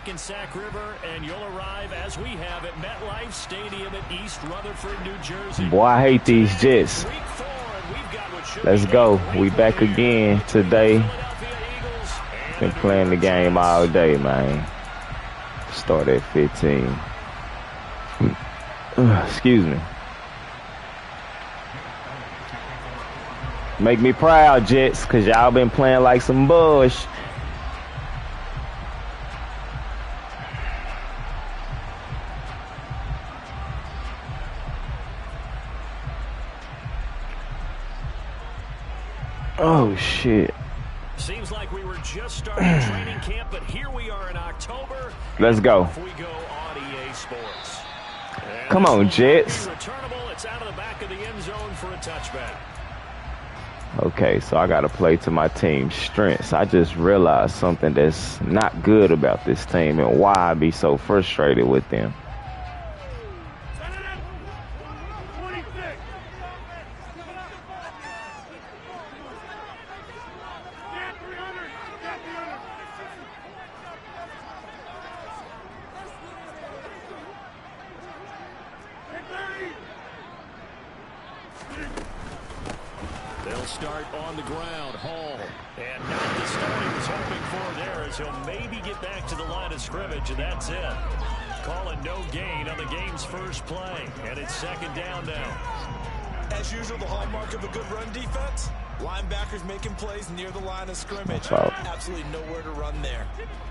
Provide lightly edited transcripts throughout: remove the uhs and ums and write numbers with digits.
in Sac River, and you'll arrive as we have at MetLife Stadium in East Rutherford, New Jersey. Boy, I hate these Jets. Let's go. We back again today. Been playing the game all day, man. Start at 15. Excuse me. Make me proud, Jets, because y'all been playing like some bush. Oh, shit. Seems like we were just starting training camp, but here we are in October. Let's go. We go on EA Sports. Come on, Jets. It's out of the back of the end zone for a touchback. Okay, so I got to play to my team's strengths. I just realized something that's not good about this team and why I be so frustrated with them. They'll start on the ground. Hall. And not the start he was hoping for there, as he'll maybe get back to the line of scrimmage, and that's it. Calling no gain on the game's first play. And it's second down now. As usual, the hallmark of a good run defense, linebackers making plays near the line of scrimmage. Absolutely nowhere to run there.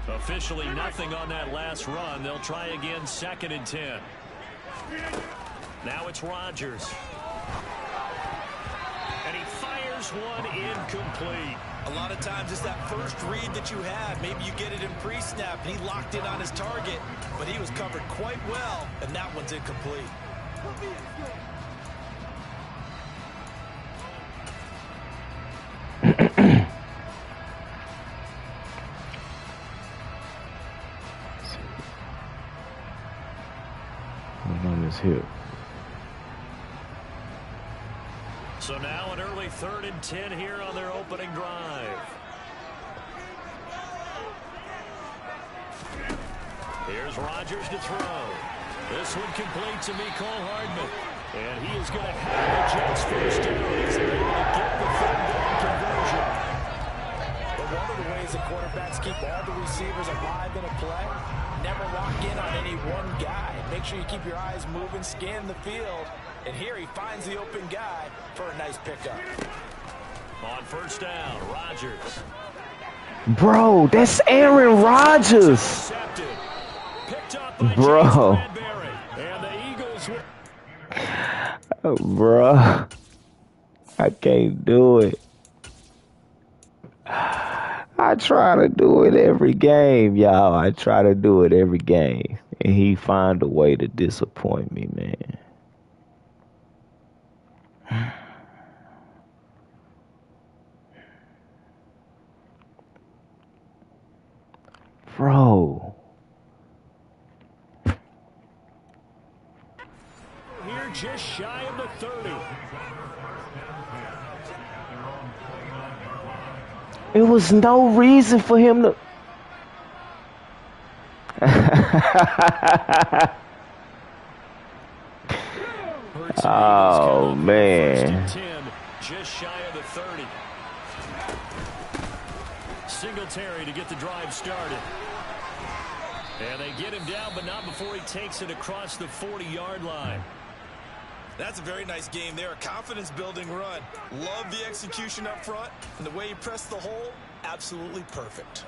Officially nothing on that last run. They'll try again, 2nd and 10. Now it's Rodgers. And he fires one incomplete. A lot of times it's that first read that you have. Maybe you get it in pre-snap. He locked in on his target, but he was covered quite well, and that one's incomplete. On his hip. So now an early 3rd and 10 here on their opening drive. Here's Rodgers to throw. This one complete to Mecole Hardman. And he is going to have the Jets first down. He's able to get the 3rd down conversion. But one of the ways the quarterbacks keep all the receivers alive in a play, never lock in on any one guy. Make sure you keep your eyes moving, scan the field. And here he finds the open guy for a nice pickup. On first down, Rodgers. Bro, that's Aaron Rodgers. Bro. And the Eagles. Bro. I can't do it. I try to do it every game, y'all. I try to do it every game. And he find a way to disappoint me, man. Bro. Here just shy of the 30. It was no reason for him to... Oh, man. 10, just shy of the 30. Singletary to get the drive started. And they get him down, but not before he takes it across the 40-yard line. That's a very nice game there. A confidence-building run. Love the execution up front. And the way he pressed the hole, absolutely perfect.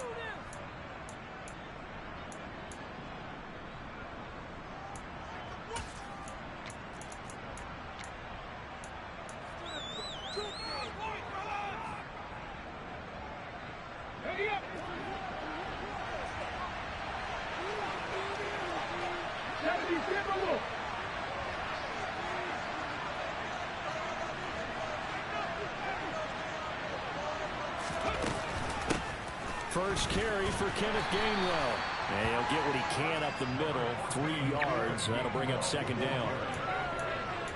First carry for Kenneth Gainwell. And he'll get what he can up the middle, 3 yards. That'll bring up second down.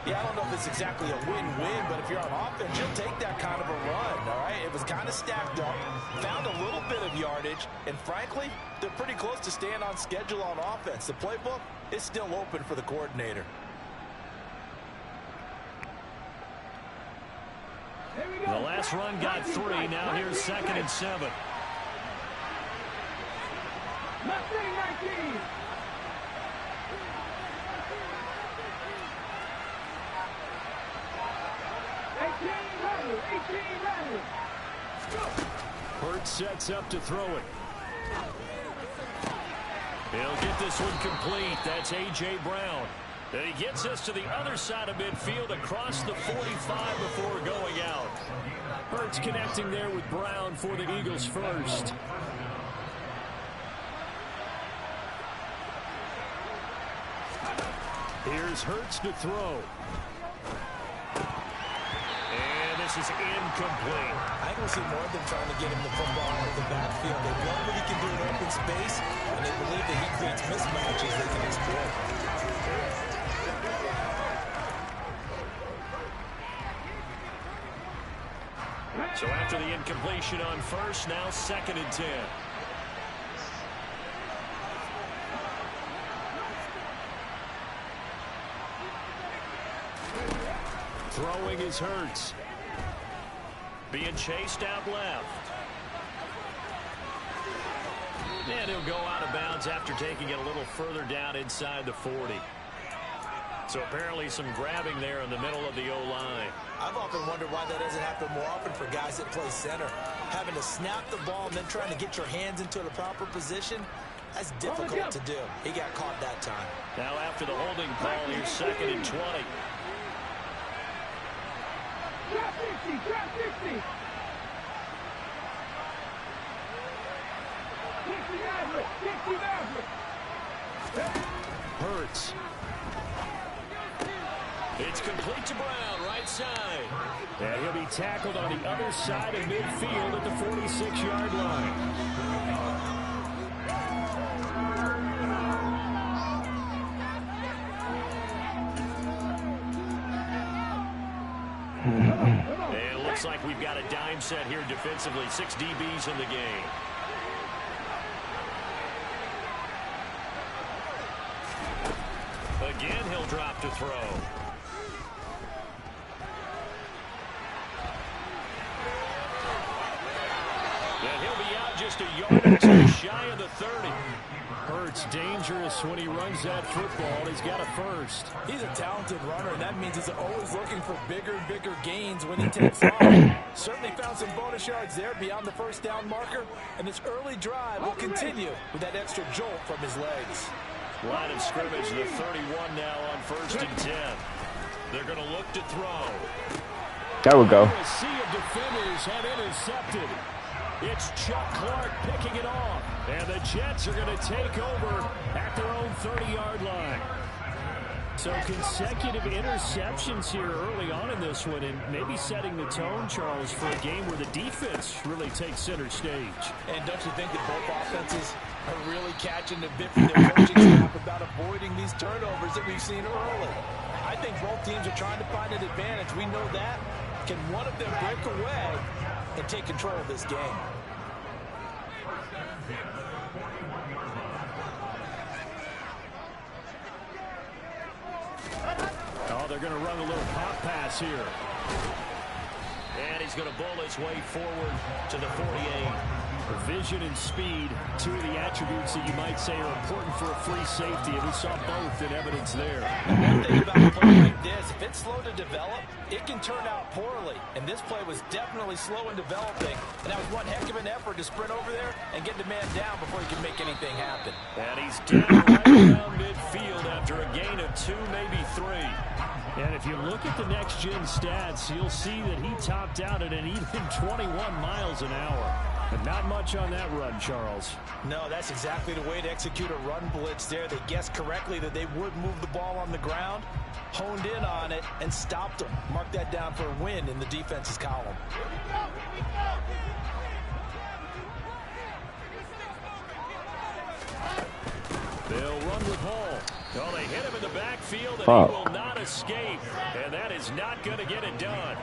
Yeah, I don't know if it's exactly a win-win, but if you're on offense, you'll take that kind of a run, all right? It was kind of stacked up, found a little bit of yardage, and frankly, they're pretty close to staying on schedule on offense. The playbook is still open for the coordinator. The last run got 3. Now here's 2nd and 7. Hurts sets up to throw it. He'll get this one complete. That's A.J. Brown. And he gets us to the other side of midfield across the 45 before going out. Hurts connecting there with Brown for the Eagles first. Here's Hurts to throw. And this is incomplete. I think we'll see more of them trying to get him the football out of the backfield. They love what he can do in open space, and they believe that he creates mismatches they can exploit. So after the incompletion on first, now 2nd and 10. Throwing is Hurts. Being chased out left. And he'll go out of bounds after taking it a little further down inside the 40. So apparently some grabbing there in the middle of the O-line. I've often wondered why that doesn't happen more often for guys that play center. Having to snap the ball and then trying to get your hands into the proper position, that's difficult to do. He got caught that time. Now after the holding call, here's 2nd and 20. Hurts. It's complete to Brown, right side. And he'll be tackled on the other side of midfield at the 46-yard line. And it looks like we've got a dime set here defensively. 6 DBs in the game. Again, he'll drop to throw. And he'll be out just a yard or two shy of the 30. Hurts dangerous when he runs that football. He's got a first. He's a talented runner, and that means he's always looking for bigger and bigger gains when he takes off. Certainly found some bonus yards there beyond the first down marker, and this early drive will continue with that extra jolt from his legs. Line of scrimmage, the 31 now on 1st and 10. They're going to look to throw. There we go. A sea of defenders have intercepted. It's Chuck Clark picking it off. And the Jets are going to take over at their own 30-yard line. So consecutive interceptions here early on in this one, and maybe setting the tone, Charles, for a game where the defense really takes center stage. And don't you think that both offenses are really catching the bit from their coaching staff about avoiding these turnovers that we've seen early? I think both teams are trying to find an advantage. We know that. Can one of them break away and take control of this game? Oh, they're going to run a little pop pass here. And he's going to bowl his way forward to the 48. Vision and speed, two of the attributes that you might say are important for a free safety, and we saw both in evidence there. One thing about a play like this, if it's slow to develop, it can turn out poorly. And this play was definitely slow in developing, and that was one heck of an effort to sprint over there and get the man down before he could make anything happen. And he's down right around midfield after a gain of 2, maybe 3. And if you look at the next-gen stats, you'll see that he topped out at an even 21 miles an hour. But not much on that run, Charles. No, that's exactly the way to execute a run blitz there. They guessed correctly that they would move the ball on the ground, honed in on it, and stopped them. Mark that down for a win in the defense's column. They'll run with Hall. Oh, they hit him in the backfield, and Fuck. he will not escape. And that is not going to get it done.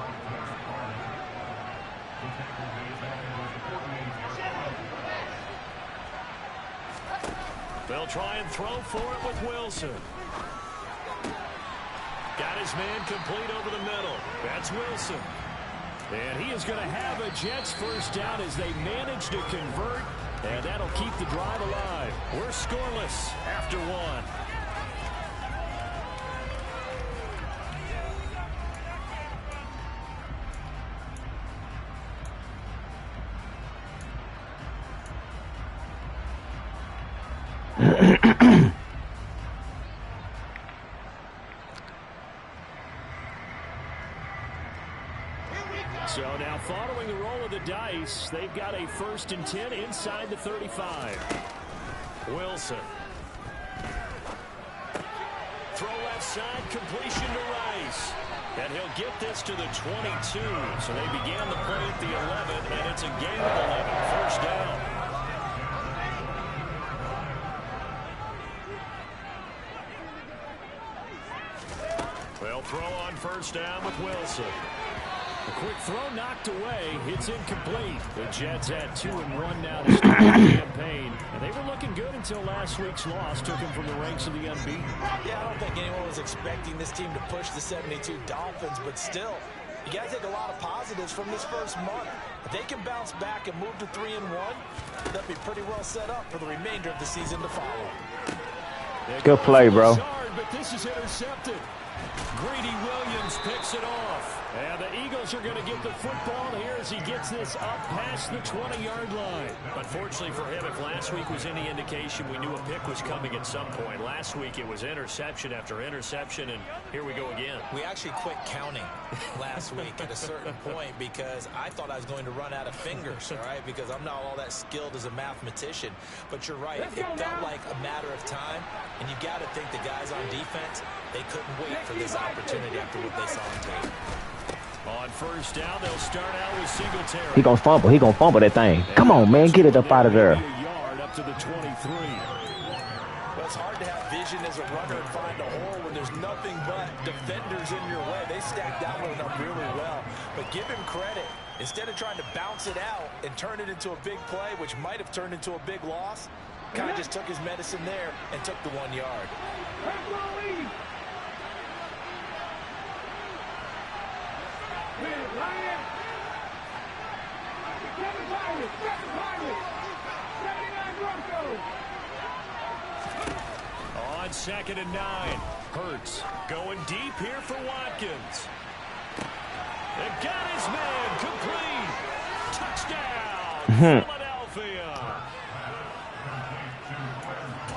They'll try and throw for it with Wilson. Got his man complete over the middle. That's Wilson. And he is going to have a Jets first down as they manage to convert. And that'll keep the drive alive. We're scoreless after one. So now following the roll of the dice, they've got a 1st and 10 inside the 35. Wilson. Throw left side, completion to Rice. And he'll get this to the 22. So they began the play at the 11, and it's a gain of 11, 1st down. They'll throw on 1st down with Wilson. A quick throw knocked away. It's incomplete. The Jets at 2-1 now to start the campaign. And they were looking good until last week's loss took them from the ranks of the unbeaten. Yeah, I don't think anyone was expecting this team to push the 72 Dolphins, but still, you got to take a lot of positives from this first month. If they can bounce back and move to 3-1, they'll be pretty well set up for the remainder of the season to follow. Good play, bro. But this is intercepted. Greedy Williams picks it off. And the Eagles are going to get the football here as he gets this up past the 20-yard line. Unfortunately for him, if last week was any indication, we knew a pick was coming at some point. Last week it was interception after interception, and here we go again. We actually quit counting last week at a certain point because I thought I was going to run out of fingers, all right, because I'm not all that skilled as a mathematician. But you're right. It felt like a matter of time, and you got to think the guys on defense, they couldn't wait for this opportunity after what they saw on tape. On 1st down, they'll start out with Singletary. He gonna fumble. He gonna fumble that thing. Come on, man. Get it up out of there. A yard up to the 23. Well, it's hard to have vision as a runner and find a hole when there's nothing but defenders in your way. They stacked that one up really well. But give him credit. Instead of trying to bounce it out and turn it into a big play, which might have turned into a big loss, kind of just took his medicine there and took the 1 yard. On 2nd and 9, Hurts going deep here for Watkins. And got his man complete. Touchdown, Philadelphia.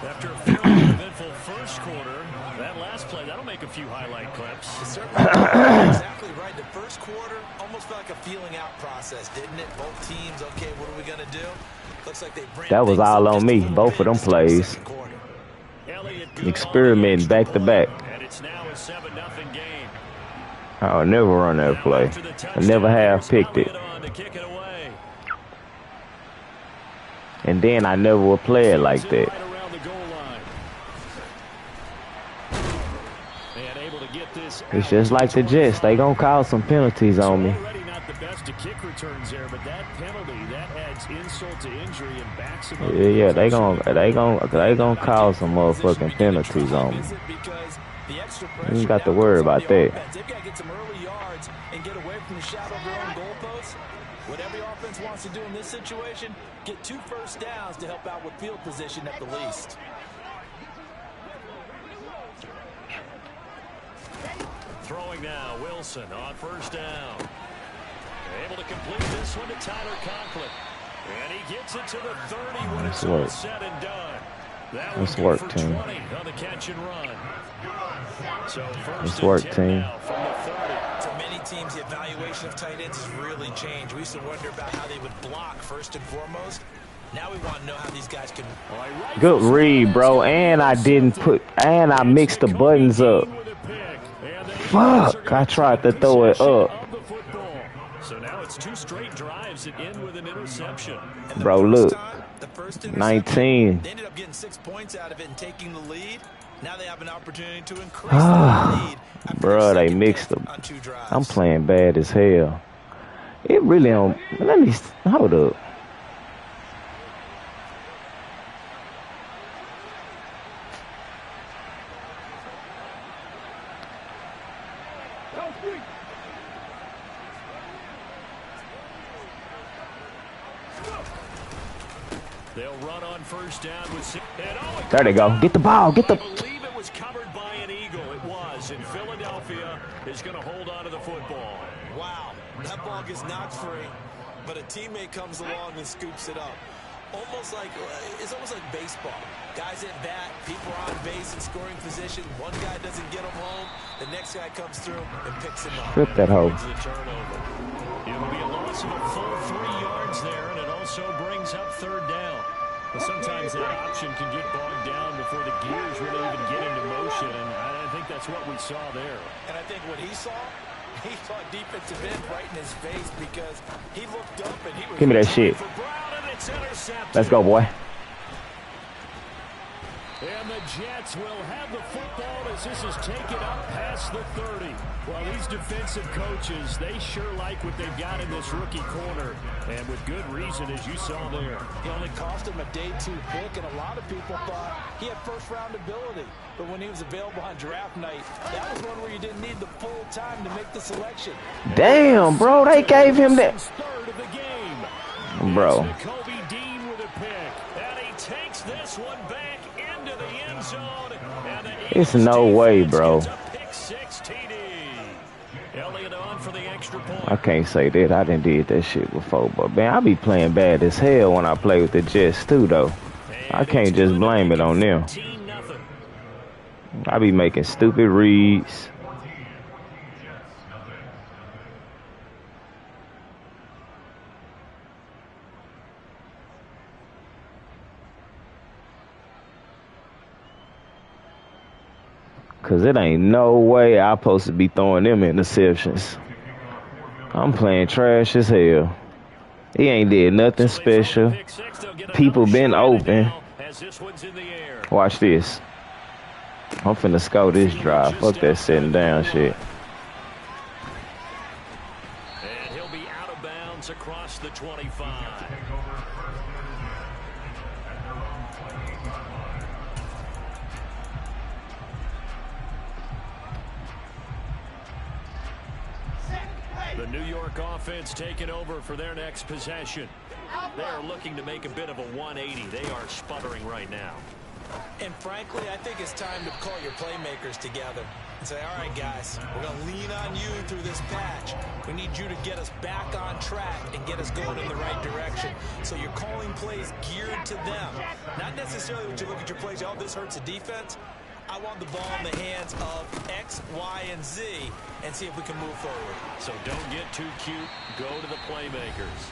After a fairly eventful first quarter, that last play, that'll make a few highlight clips. Exactly right. The first quarter almost felt like a feeling out process, didn't it? Both teams, okay, what are we going to do? Looks like they That was all on me. Both of them plays. Experimenting back to back. And it's now a 7-0 game. I'll never run that play. I never have picked it. And then I never would play it like that. It's just like the Jets. They gonna call some penalties on me. Yeah, they gonna call some motherfucking penalties on me. You ain't got to worry about that. They've got to get some early yards and get away from the shadow of their own goalposts. What every offense wants to do in this situation, get 2 first downs to help out with field position at the least. Throwing now, Wilson on 1st down. Able to complete this one to Tyler Conklin. And he gets it to the 30 when it's all said and done. That was work, for team. 20 on the catch and run. So Let's work, team. From the 30. For many teams, the evaluation of tight ends has really changed. We used to wonder about how they would block first and foremost. Now we want to know how these guys can. Good read, bro. And I mixed the buttons up. Fuck, I tried to throw it up. So now it's 2 straight drives that end with an interception. Bro, look. The first interception. 19. They ended up getting 6 points out of it and taking the lead. Now they have an opportunity to increase the lead. Bro, they mixed them. I'm playing bad as hell. It really don't. Let me hold up. They'll run on first down with. There they go. Get the ball. Get the. I believe it was covered by an Eagle. It was, and Philadelphia is going to hold on to the football. Wow, that ball gets knocked free, but a teammate comes along and scoops it up. It's almost like baseball. Guys at bat, people are on base in scoring position. One guy doesn't get him home. The next guy comes through and picks him up. Flip that hole. It'll be a loss of a full 3 yards there, and it also brings up third down. But sometimes that option can get bogged down before the gears really even get into motion, and I think that's what we saw there. And I think what he saw defensive end right in his face because he looked up and he was. Give me that shit. Let's go, boy. And the Jets will have the football as this is taken up past the 30. Well, these defensive coaches, they sure like what they've got in this rookie corner. And with good reason, as you saw there. He only cost him a day 2 pick, and a lot of people thought he had first-round ability. But when he was available on draft night, that was one where you didn't need the full time to make the selection. Damn, bro, they gave him that. Third of the game. Bro. Kobe Dean with a pick. And he takes this one back into the end zone. And the It's no way, bro. pick 6 TD. Elliott on for the extra point. I can't say that. I done did that shit before, but man, I be playing bad as hell when I play with the Jets too, though. I can't just blame it on them. I be making stupid reads. Cause it ain't no way I'm supposed to be throwing them interceptions. I'm playing trash as hell. He ain't did nothing special. People been open. Watch this. I'm finna score this drive. Fuck that sitting down shit. And he'll be out of bounds across the 25. The New York offense taking over for their next possession. They're looking to make a bit of a 180. They are sputtering right now. And frankly, I think it's time to call your playmakers together and say, all right, guys, we're going to lean on you through this patch. We need you to get us back on track and get us going in the right direction. So you're calling plays geared to them. Not necessarily when you look at your plays, oh, this hurts the defense. I want the ball in the hands of X, Y, and Z and see if we can move forward. So don't get too cute. Go to the playmakers.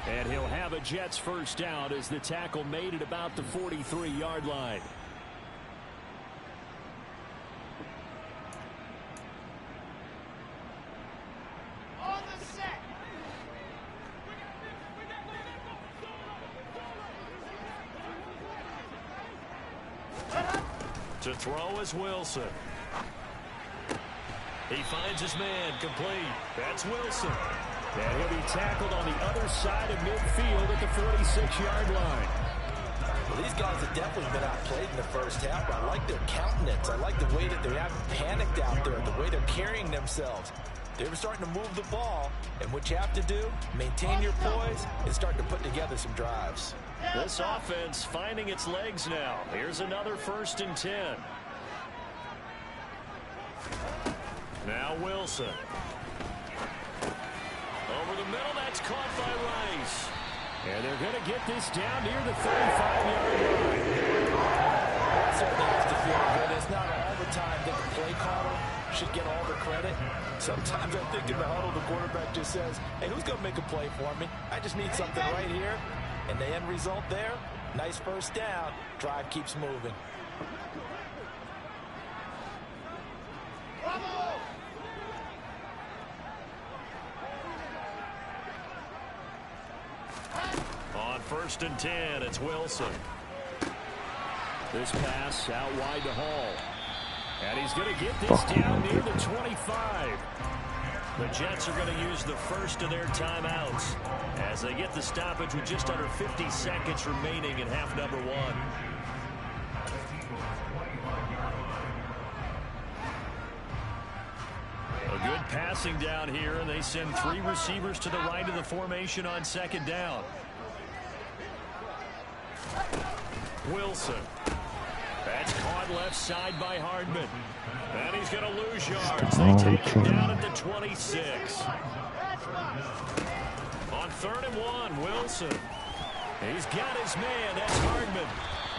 And he'll have a Jets first down as the tackle made at about the 43-yard line. On the set. To throw is Wilson. He finds his man complete. That's Wilson. And he'll be tackled on the other side of midfield at the 46-yard line. Well, these guys have definitely been outplayed in the first half, but I like their countenance. I like the way that they haven't panicked out there, the way they're carrying themselves. They're starting to move the ball, and what you have to do, maintain your poise and start to put together some drives. This offense finding its legs now. Here's another 1st and 10. Now Wilson. Over the middle, that's caught by Rice. And they're going to get this down near the 35-yard line. That certainly has to feel good. It's not all the time that the play caller should get all the credit. Sometimes I think in the huddle, the quarterback just says, hey, who's going to make a play for me? I just need something right here. And the end result there, nice first down. Drive keeps moving. 1st and 10. It's Wilson. This pass out wide to Hall. And he's going to get this down near the 25. The Jets are going to use the first of their timeouts as they get the stoppage with just under 50 seconds remaining in half number 1. A good passing down here, and they send 3 receivers to the right of the formation on 2nd down. Wilson. That's caught left side by Hardman. And he's going to lose yards. They take him down at the 26. On 3rd and 1, Wilson. He's got his man. That's Hardman.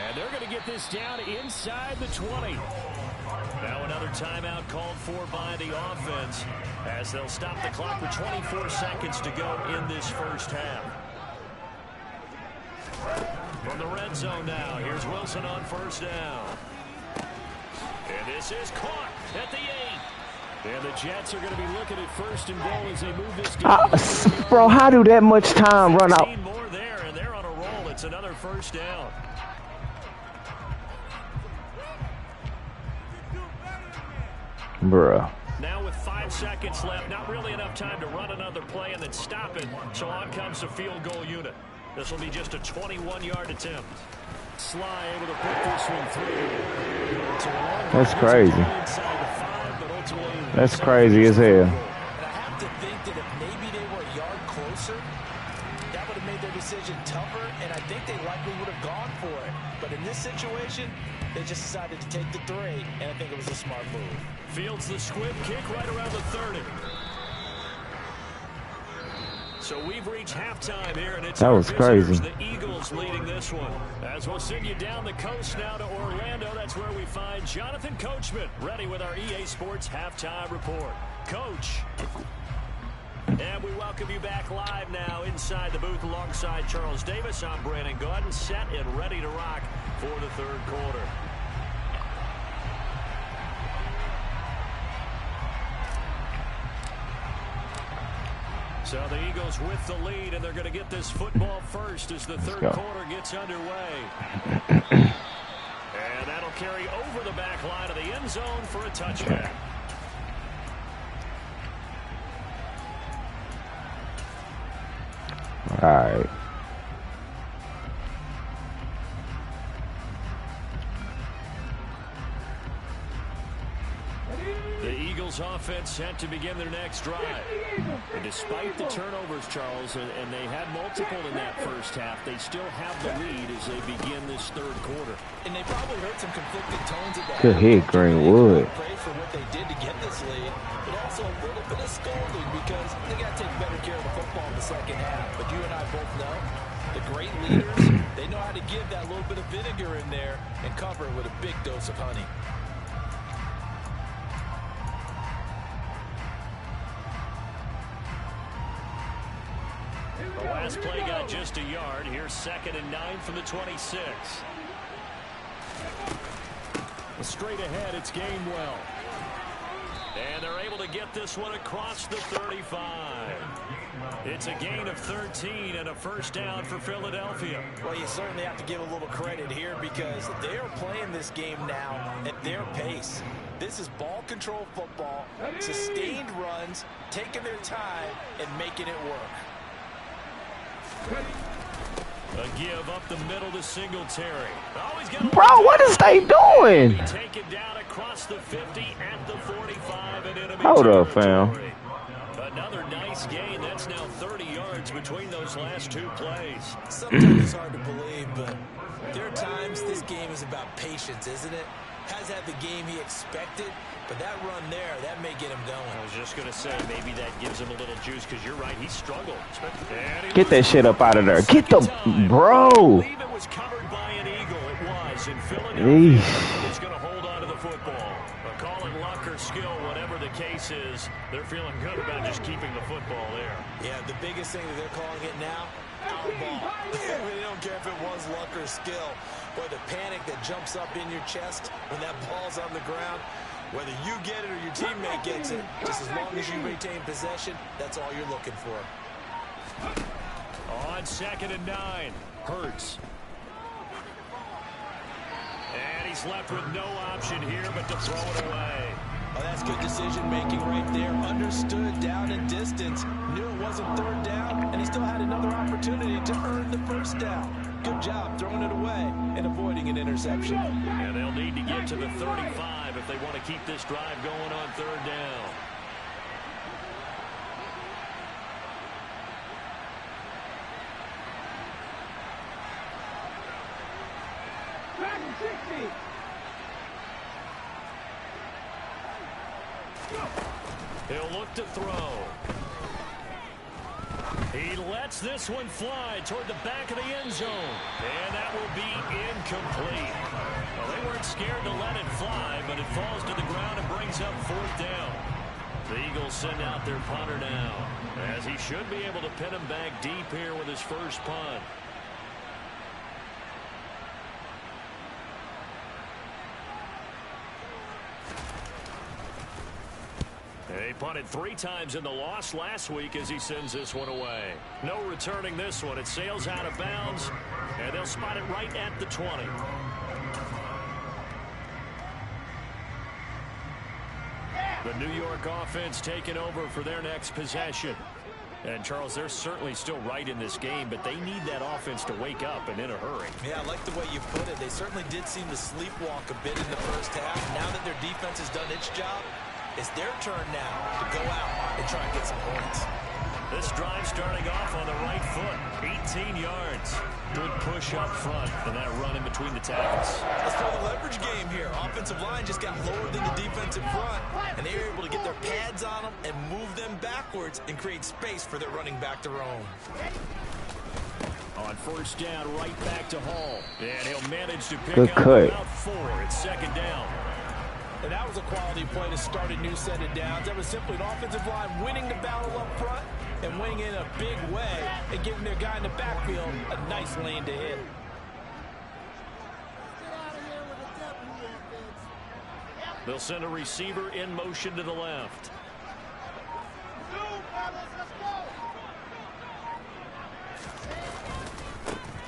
And they're going to get this down inside the 20. Now another timeout called for by the offense as they'll stop the clock with 24 seconds to go in this first half. From the red zone now, here's Wilson on 1st down. And this is caught at the 8. And the Jets are going to be looking at 1st and goal as they move this game. Bro, how do that much time run out? More there, and they're on a roll. It's another 1st down. Bruh. Now with 5 seconds left, not really enough time to run another play and then stop it. So on comes the field goal unit. This will be just a 21-yard attempt. Sly able to put this one through. That's crazy. That's crazy as hell. And I have to think that if maybe they were a yard closer, that would have made their decision tougher, and I think they likely would have gone for it. But in this situation, they just decided to take the 3, and I think it was a smart move. Fields the squib kick right around the 30. So we've reached halftime here, and it's that was crazy. The Eagles leading this one. As we'll send you down the coast now to Orlando, that's where we find Jonathan Coachman ready with our EA Sports halftime report. Coach. And we welcome you back live now inside the booth alongside Charles Davis. I'm Brandon Gordon, set and ready to rock for the 3rd quarter. So the Eagles with the lead, and they're going to get this football first as the 3rd quarter gets underway. And that'll carry over the back line of the end zone for a touchback. All right. Offense set to begin their next drive. And despite the turnovers, Charles, and they had multiple in that first half, they still have the lead as they begin this 3rd quarter. And they probably heard some conflicting tones at the Good hit, Greenwood. Praise for what they did to get this lead, but also a little bit of scolding because they got to take better care of the football in the 2nd half. But you and I both know the great leaders, they know how to give that little bit of vinegar in there and cover it with a big dose of honey. The last play got just a yard. Here's 2nd and 9 from the 26. Straight ahead, it's Gainwell. And they're able to get this one across the 35. It's a gain of 13 and a 1st down for Philadelphia. Well, you certainly have to give a little credit here because they are playing this game now at their pace. This is ball control football, sustained runs, taking their time, and making it work. A give up the middle to Singletary. Oh, bro, what is they doing? Take it down across the 50 at the 45 and enemy Hold up, fam. Another nice gain. That's now 30 yards between those last 2 plays. Sometimes it's hard to believe, but there are times this game is about patience, isn't it? Has had the game he expected, but that run there, that may get him going. I was just going to say, maybe that gives him a little juice, because you're right, he struggled. Get that shit up out of there. Get the, bro. I believe it was covered by an eagle. It was, and Philadelphia is going to hold on to the football. But call it luck or skill, whatever the case is, they're feeling good about just keeping the football there. Yeah, the biggest thing that they're calling it now, our ball. I mean, they don't care if it was luck or skill. Or the panic that jumps up in your chest when that ball's on the ground. Whether you get it or your teammate gets it, just as long as you retain possession, that's all you're looking for. On 2nd and 9. Hurts. And he's left with no option here but to throw it away. Oh, that's good decision-making right there. Understood down and distance. Knew it wasn't third down, and he still had another opportunity to earn the first down. Good job throwing it away and avoiding an interception. And they'll need to get to the 35 if they want to keep this drive going on third down. He'll look to throw. He lets this one fly toward the back of the end zone. And that will be incomplete. Well, they weren't scared to let it fly, but it falls to the ground and brings up fourth down. The Eagles send out their punter now, as he should be able to pin him back deep here with his first punt. He punted 3 times in the loss last week as he sends this one away. No returning this one. It sails out of bounds, and they'll spot it right at the 20. The New York offense taking over for their next possession. And, Charles, they're certainly still right in this game, but they need that offense to wake up and in a hurry. Yeah, I like the way you put it. They certainly did seem to sleepwalk a bit in the first half. Now that their defense has done its job, it's their turn now to go out and try and get some points. This drive starting off on the right foot. 18 yards. Good push up front and that run in between the tackles. Let's play the leverage game here. Offensive line just got lower than the defensive front, and they were able to get their pads on them and move them backwards and create space for their running back to roam. On first down, right back to Hall. And he'll manage to pick Good up cut. about 4. It's second down. And that was a quality play to start a new set of downs. That was simply an offensive line winning the battle up front and winning in a big way and giving their guy in the backfield a nice lane to hit. They'll send a receiver in motion to the left.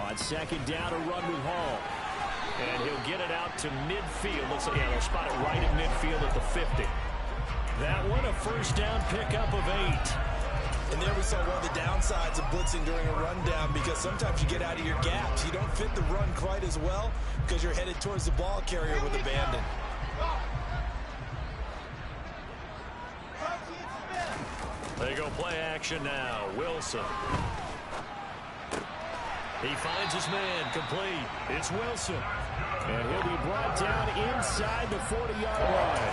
On second down, a run with Hall. And he'll get it out to midfield. Looks like, yeah, they'll spot it right at midfield at the 50. That one, a first down pickup of 8. And there we saw one of the downsides of blitzing during a rundown, because sometimes you get out of your gaps. You don't fit the run quite as well because you're headed towards the ball carrier with abandon. They go play action now. Wilson. He finds his man, complete. It's Wilson. And he'll be brought down inside the 40-yard line.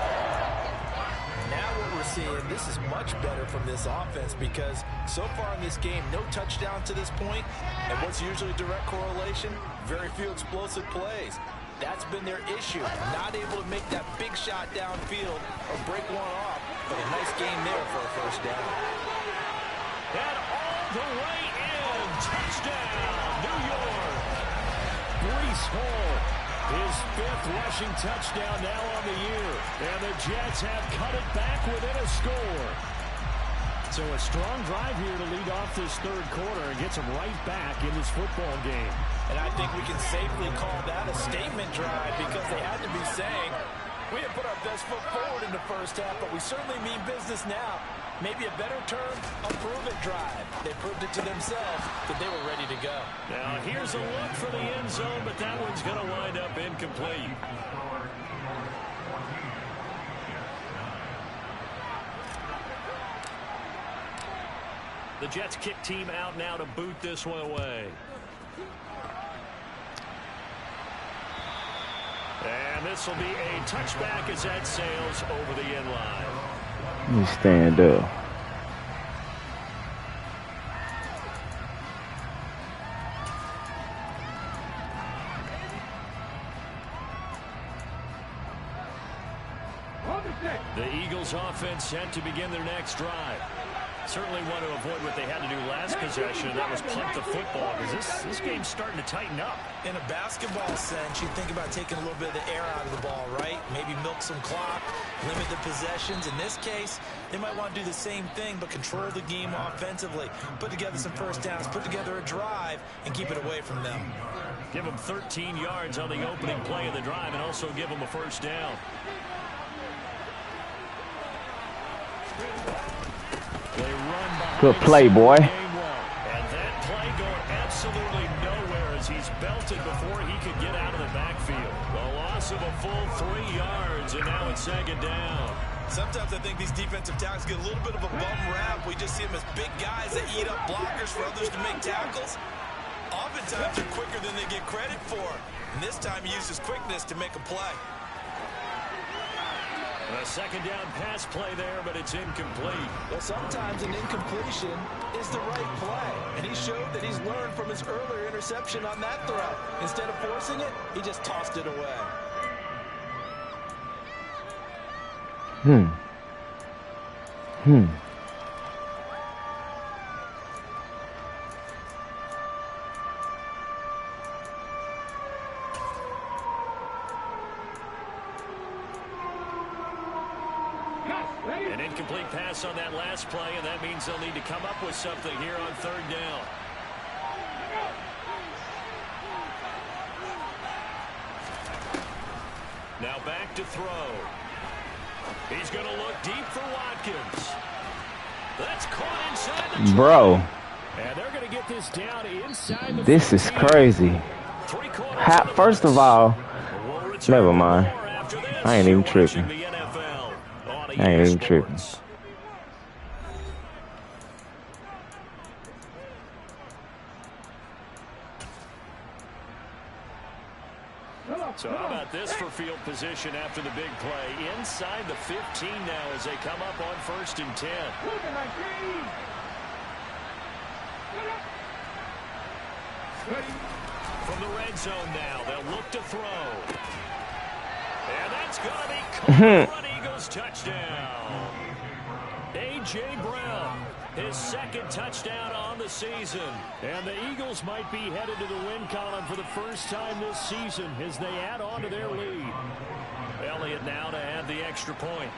Now what we're seeing, this is much better from this offense, because so far in this game, no touchdown to this point, and what's usually a direct correlation, very few explosive plays. That's been their issue, not able to make that big shot downfield or break one off, but a nice game there for a first down. And all the way in, touchdown, New York. Breece Hall, his 5th rushing touchdown now on the year. And the Jets have cut it back within a score. So a strong drive here to lead off this third quarter and gets them right back in this football game. And I think we can safely call that a statement drive, because they had to be saying, we didn't put our best foot forward in the first half, but we certainly mean business now. Maybe a better term, a prove-it drive. They proved it to themselves that they were ready to go. Now here's a look for the end zone, but that one's going to wind up incomplete. The Jets kick team out now to boot this one away. And this will be a touchback as that sails over the end line. Let me stand up. The Eagles offense set to begin their next drive. Certainly want to avoid what they had to do last possession, and that was punt the football, because this game's starting to tighten up. In a basketball sense, you think about taking a little bit of the air out of the ball, right? Maybe milk some clock, limit the possessions. In this case, they might want to do the same thing, but control the game offensively. Put together some first downs, put together a drive, and keep it away from them. Give them 13 yards on the opening play of the drive, and also give them a first down. Good play, boy. And that play going absolutely nowhere as he's belted before he could get out of the backfield. A loss of a full 3 yards, and now it's second down. Sometimes I think these defensive tackles get a little bit of a bum rap. We just see them as big guys that eat up blockers for others to make tackles. Oftentimes they're quicker than they get credit for. And this time he used his quickness to make a play. A second down pass play there, but it's incomplete. Well, sometimes an incompletion is the right play. And he showed that he's learned from his earlier interception on that throw. Instead of forcing it, he just tossed it away. An incomplete pass on that last play, and that means they'll need to come up with something here on third down. Now back to throw. He's going to look deep for Watkins. That's caught inside the Bro. And they're going to get this down inside the This is crazy. First of all, never mind. I ain't even tripping. I ain't even tripping. So how about this for field position after the big play? Inside the 15 now as they come up on 1st and 10. From the red zone now, they'll look to throw. And that's going to be caught. Eagles touchdown. A.J. Brown, his second touchdown on the season. And the Eagles might be headed to the win column for the first time this season as they add on to their lead. Elliott now to add the extra point.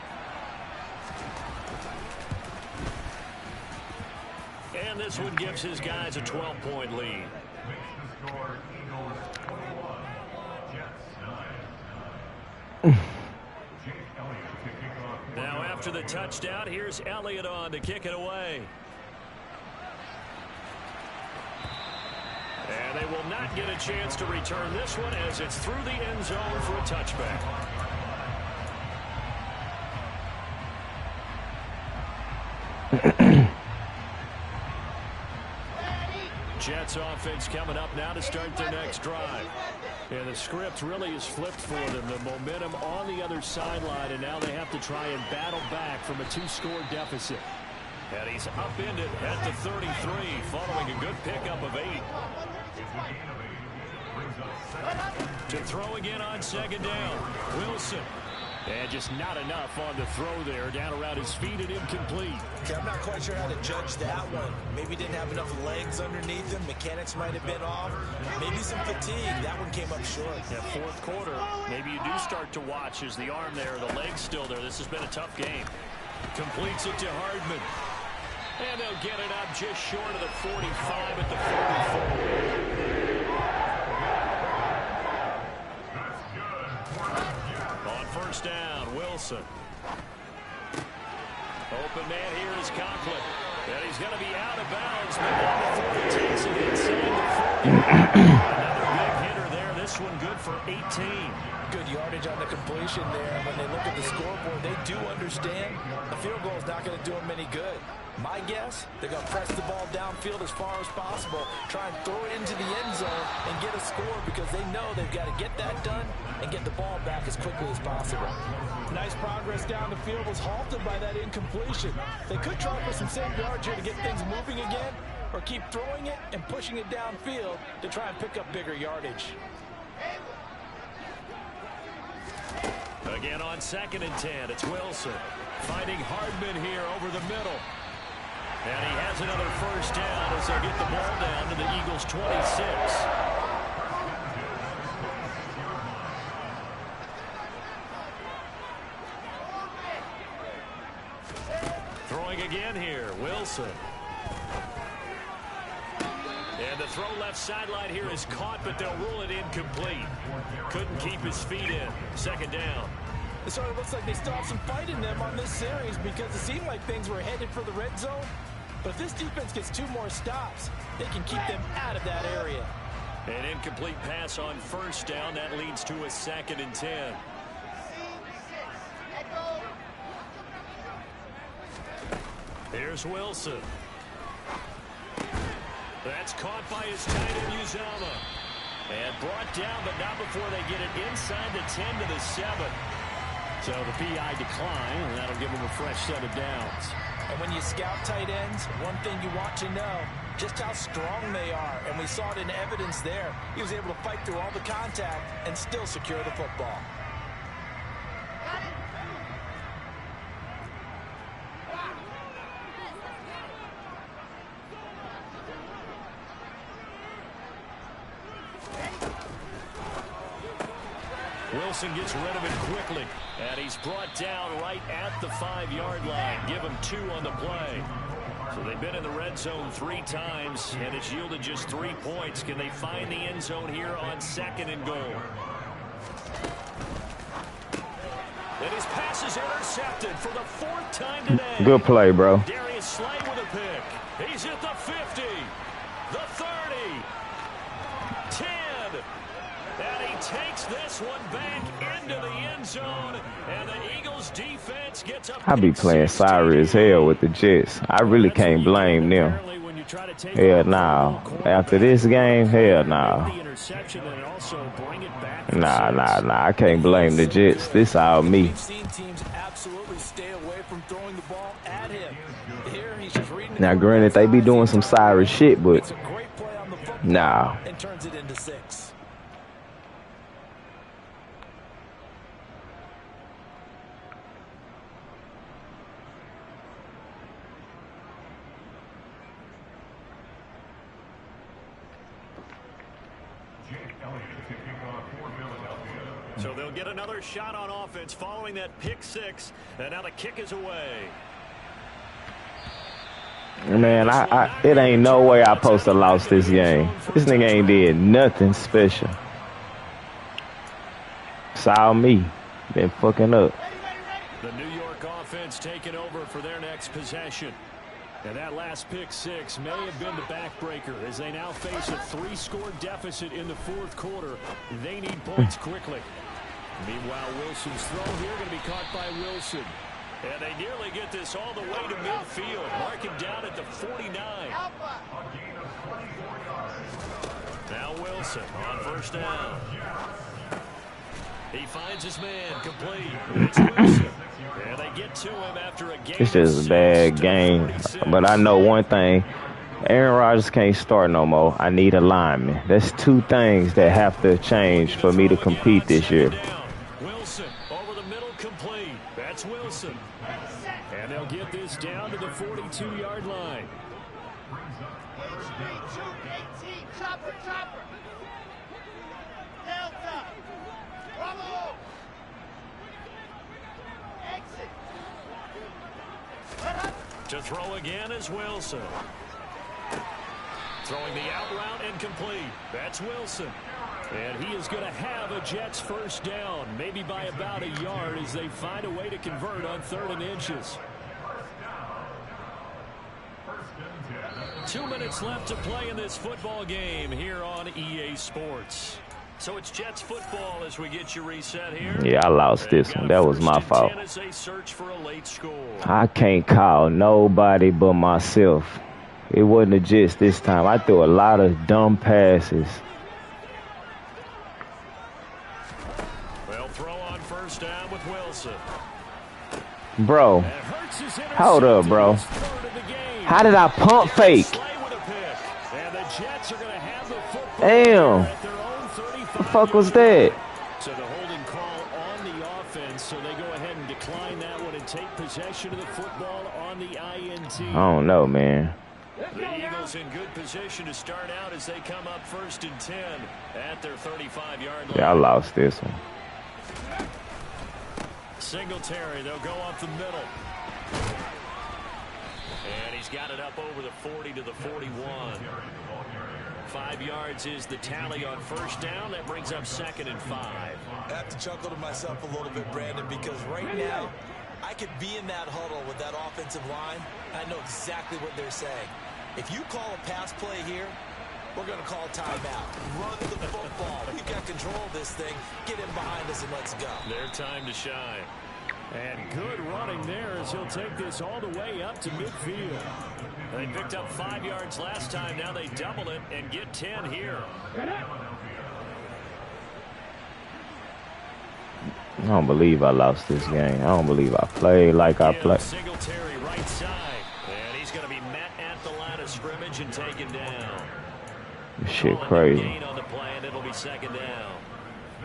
And this one gives his guys a 12-point lead. Now after the touchdown, here's Elliott on to kick it away. And they will not get a chance to return this one as it's through the end zone for a touchback. Jets offense coming up now to start their next drive. And the script really is flipped for them. The momentum on the other sideline, and now they have to try and battle back from a 2-score deficit. And he's upended at the 33 following a good pickup of 8. To throw again on second down. Wilson. And just not enough on the throw there. Down around his feet and incomplete. Okay, I'm not quite sure how to judge that one. Maybe didn't have enough legs underneath him. Mechanics might have been off. Maybe some fatigue. That one came up short. Yeah, fourth quarter, maybe you do start to watch as the arm there, the leg's still there. This has been a tough game. Completes it to Hardman. And they'll get it up just short of the 45 at the 44. On first down, Wilson. Open man here is Conklin. And he's going to be out of bounds, but on the 40 takes it inside the 40. Another big hitter there. This one good for 18. Good yardage on the completion there. When they look at the scoreboard, they do understand a field goal is not going to do them any good. My guess, they're going to press the ball downfield as far as possible, try and throw it into the end zone and get a score because they know they've got to get that done and get the ball back as quickly as possible. Nice progress down the field was halted by that incompletion. They could try for some save yards here to get things moving again, or keep throwing it and pushing it downfield to try and pick up bigger yardage. Again on 2nd and 10, it's Wilson. Finding Hardman here over the middle. And he has another first down as they get the ball down to the Eagles' 26. Throwing again here, Wilson. And the throw left sideline here is caught, but they'll rule it incomplete. Couldn't keep his feet in. Second down. It sort of looks like they still have some fight in them on this series because it seemed like things were headed for the red zone. But if this defense gets 2 more stops, they can keep them out of that area. An incomplete pass on first down. That leads to a 2nd and 10. Here's Wilson. That's caught by his tight end, Uzama. And brought down, but not before they get it inside the 10 to the 7. So the PI decline, and that'll give them a fresh set of downs. And when you scout tight ends, one thing you want to know, just how strong they are. And we saw it in evidence there. He was able to fight through all the contact and still secure the football. Wilson gets rid of it quickly, and he's brought down right at the 5-yard line. Give him 2 on the play. So they've been in the red zone 3 times, and it's yielded just 3 points. Can they find the end zone here on 2nd and goal? And his pass is intercepted for the 4th time today. Good play, bro. Darius Slay with a pick. He's at the 50, the 30, 10. And he takes this one back into the end zone. And the Eagles defense gets up. I be playing sorry as hell with the Jets. I really can't blame them. Hell no. After this game, hell no. Nah. I can't blame the Jets. This all me. We've seen teams absolutely stay away from throwing the ball at him. Here he's just reading. Now, granted, they be doing some sorry shit, but it's a great play on the football nah. And turns it into 6. So they'll get another shot on offense following that pick 6, and now the kick is away. Man, it ain't no way I supposed to lost this game. This nigga ain't did nothing special. It's all me. Been fucking up. The New York offense taking over for their next possession. And that last pick 6 may have been the backbreaker as they now face a 3-score deficit in the 4th quarter. They need points quickly. Meanwhile, Wilson's throw here going to be caught by Wilson. And they nearly get this all the way to midfield. Mark him down at the 49. Now Wilson on first down. He finds his man complete. It's Wilson. And they get to him after a game. It's just a bad game. But I know one thing. Aaron Rodgers can't start no more. I need a lineman. That's 2 things that have to change for me to compete this year. Wilson over the middle complete. That's Wilson. And they'll get this down to the 42-yard line. Chopper. Delta. Bravo. Exit. To throw again is Wilson. Throwing the out route incomplete. That's Wilson. And he is going to have a Jets first down, maybe by about a yard as they find a way to convert on 3rd and inches. 2 minutes left to play in this football game here on EA Sports. So it's Jets football as we get you reset here. Yeah, I lost this one. That was my fault. I can't call nobody but myself. It wasn't the Jets this time. I threw a lot of dumb passes. They'll throw on first down with Wilson. Bro, hold up, bro. How did I pump fake? Damn. What the fuck was that? So the holding call on the offense And so they go ahead and decline that one and take possession of the football on the INT. I don't know, man. The Eagles in good position to start out as they come up 1st and 10 at their 35-yard line. Yeah, I lost this one. Singletary, they'll go up the middle. And he's got it up over the 40 to the 41. 5 yards is the tally on 1st down. That brings up 2nd and 5. I have to chuckle to myself a little bit, Brandon, because right now I could be in that huddle with that offensive line, and I know exactly what they're saying. If you call a pass play here, we're going to call timeout. Run the football. We've got control of this thing. Get in behind us and let's go. Their time to shine. And good running there as he'll take this all the way up to midfield. They picked up 5 yards last time. Now they double it and get 10 here. I don't believe I lost this game. I don't believe I played like I played. Singletary right side. And he's going to be met at the line of scrimmage and taken down. This shit crazy. Gain on the play, and it'll be 2nd down.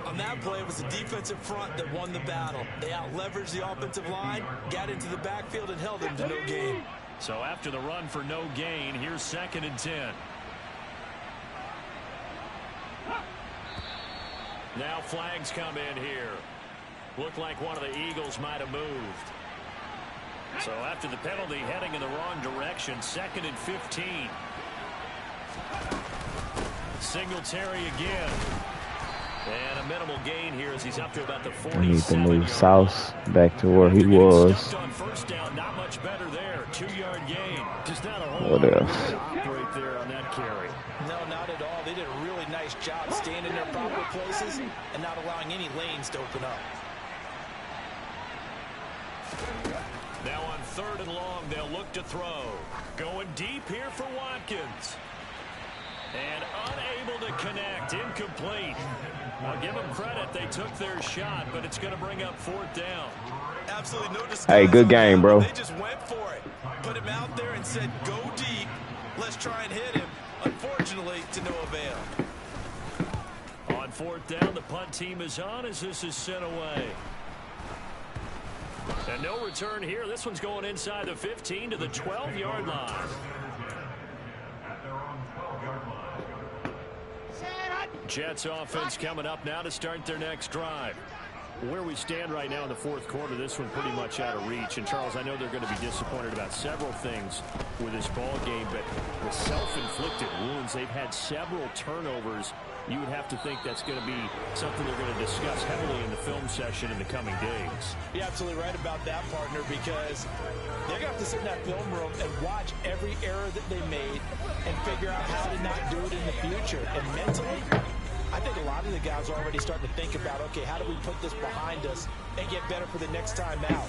On that play, it was the defensive front that won the battle. They out-leveraged the offensive line, got into the backfield, and held him to no gain. So after the run for no gain, here's 2nd and 10. Now flags come in here. Looked like one of the Eagles might have moved. So after the penalty, heading in the wrong direction, 2nd and 15. Singletary again. And a minimal gain here as he's up to about the 47. I need to move south back to where he was. On 1st down, not much better there. 2-yard gain. Just not a whole What lot else? to operate there on that carry. No, not at all. They did a really nice job staying in their proper places and not allowing any lanes to open up. Now on 3rd and long, they'll look to throw. Going deep here for Watkins. And unable to connect. Incomplete. I'll give them credit. They took their shot, but it's going to bring up 4th down. Absolutely no disguise. Hey, good game, bro. They just went for it. Put him out there and said, go deep. Let's try and hit him. Unfortunately, to no avail. On 4th down, the punt team is on as this is sent away. And no return here. This one's going inside the 15 to the 12-yard line. Jets offense coming up now to start their next drive. Where we stand right now in the 4th quarter, this one pretty much out of reach. And, Charles, I know they're going to be disappointed about several things with this ball game, but the self-inflicted wounds, they've had several turnovers. You would have to think that's going to be something they're going to discuss heavily in the film session in the coming days. You're absolutely right about that, partner, because they're going to have to sit in that film room and watch every error that they made and figure out how to not do it in the future. And mentally, I think a lot of the guys are already starting to think about, okay, how do we put this behind us and get better for the next time out?